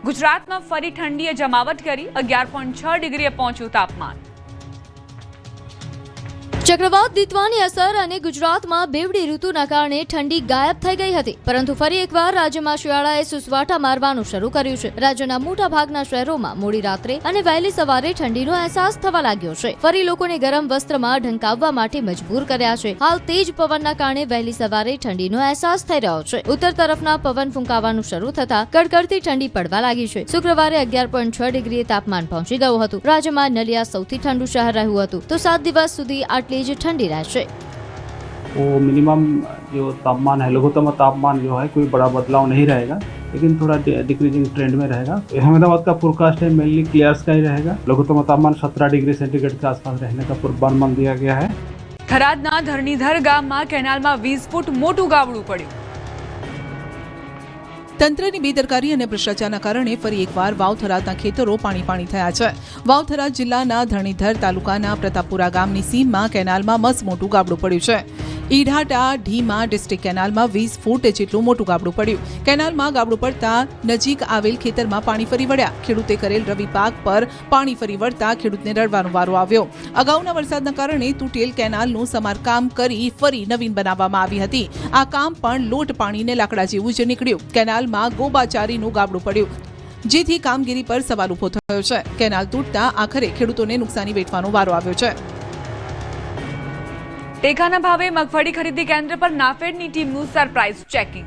ગુજરાતમાં ફરી ઠંડીએ જમાવટ કરી 11.6 ડિગ્રીએ પહોંચ્યું તાપમાન। ચક્રવાત દિત્વાની અસર અને ગુજરાતમાં બેવડી ઋતુના કારણે ઠંડી ગાયબ થઈ ગઈ હતી, પરંતુ ફરી એકવાર રાજ્યમાં શિયાળાએ સુસવાટા મારવાનું શરૂ કર્યું છે। રાજ્યના મોટા ભાગના શહેરોમાં મોડી રાત્રે અને વહેલી સવારે ઠંડીનો અહેસાસ થવા લાગ્યો છે। ફરી લોકોને ગરમ વસ્ત્રમાં ઢંકાવવા માટે મજબૂર કર્યા છે। હાલ તેજ પવનના કારણે વહેલી સવારે ઠંડીનો અહેસાસ થઈ રહ્યો છે। ઉત્તર તરફના પવન ફૂંકાવાનું શરૂ થતા કડકડતી ઠંડી પડવા લાગી છે। શુક્રવારે 11.6 ડિગ્રીએ તાપમાન પહોંચી ગયું હતું। રાજ્યમાં નલિયા સૌથી ઠંડુ શહેર રહ્યું હતું, તો 7 દિવસ સુધી આટલી ठंडी रहશે। वो मिनिमम जो तापमान है, लघुत्तम तापमान जो है कोई बड़ा बदलाव नहीं रहेगा, लेकिन थोड़ा डिक्रीजिंग ट्रेंड में रहेगा। अहमदाबाद का फोरकास्ट है मेनली क्लियर स्काई रहेगा। लघुत्तम तापमान 17 डिग्री सेंटीग्रेड के आसपास रहने का पूर्वानुमान दिया गया है। થરાદના ધરણીધર ગામમાં કેનાલમાં 20 ફૂટ મોટું ગાબડું પડ્યું। તંત્રની બેદરકારી અને ભ્રષ્ટાચારના કારણે ફરી એકવાર વાવથરાદના ખેતરો પાણી થયા છે। વાવથરાદ જિલ્લાના ધરણીધર તાલુકાના પ્રતાપપુરા ગામની સીમમાં કેનાલમાં મસ્ત મોટું ગાબડું પડ્યું છે। ઈઢાટા ઢીમા ડિસ્ટ્રિક્ટ કેનાલમાં 20 ફૂટ જેટલું મોટું ગાબડું પડ્યું। કેનાલમાં ગાબડું પડતા નજીક આવેલ ખેતરમાં પાણી ફરી વળ્યા। ખેડૂતે કરેલ રવિ પાક પર પાણી ફરી વળતા ખેડૂતને રડવાનો વારો આવ્યો। અગાઉના વરસાદના કારણે તૂટેલ કેનાલનું સમારકામ કરી ફરી નવીન બનાવવામાં આવી હતી। આ કામ પણ લોટ પાણીને લાકડા જેવું જ નીકળ્યું। કેનાલમાં ગોબાચારીનું ગાબડું પડ્યું, જેથી કામગીરી પર સવાલ ઉભો થયો છે। કેનાલ તૂટતા આખરે ખેડૂતોને નુકસાની વેઠવાનો વારો આવ્યો છે। ટેકાના ભાવે મગફળી ખરીદી કેન્દ્ર પર નાફેડની ટીમનું સરપ્રાઇઝ ચેકિંગ।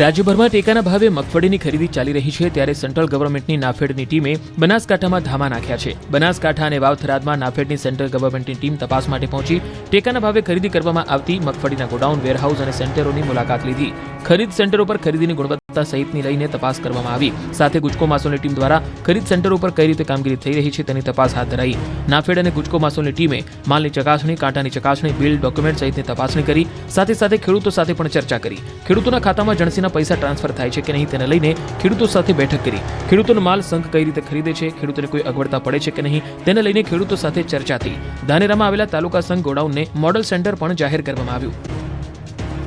રાજ્યભરમાં ટેકાના ભાવે મગફળીની ખરીદી ચાલી રહી છે, ત્યારે સેન્ટ્રલ ગવર્મેન્ટની નાફેડની ટીમે બનાસકાંઠામાં ધામા નાખ્યા છે। બનાસકાંઠા અને વાવથરાદમાં નાફેડની સેન્ટ્રલ ગવર્મેન્ટની ટીમ તપાસ માટે પહોંચી ટેકાના ભાવે ખરીદી કરવામાં આવતી મગફળીના ગોડાઉન, વેરહાઉસ અને સેન્ટરોની મુલાકાત લીધી। ખરીદ સેન્ટરો પર ખરીદીની ગુણવત્તા સહિતની લઈને તપાસ કરવામાં આવી। સાથે ગુજકો માસોની ટીમ દ્વારા ખરીદ સેન્ટરો પર કઈ રીતે કામગીરી થઈ રહી છે તેની તપાસ હાથ ધરાઈ। નાફેડ અને ગુજકો માસોની ટીમે માલની ચકાસણી, કાંટાની ચકાસણી, બિલ, ડોક્યુમેન્ટ સહિતની તપાસણી કરી। સાથે સાથે ખેડૂતો સાથે પણ ચર્ચા કરી। ખેડૂતોના ખાતામાં જણસીના પૈસા ટ્રાન્સફર થાય છે કે નહીં તેને લઈને ખેડૂતો સાથે બેઠક કરી। ખેડૂતોનો માલ સંઘ કઈ રીતે ખરીદે છે, ખેડૂતોને કોઈ અગવડતા પડે છે કે નહીં તેને લઈને ખેડૂતો સાથે ચર્ચા થઈ। ધાનેરામાં આવેલા તાલુકા સંઘ ગોડાઉનને મોડલ સેન્ટર પણ જાહેર કરવામાં આવ્યું।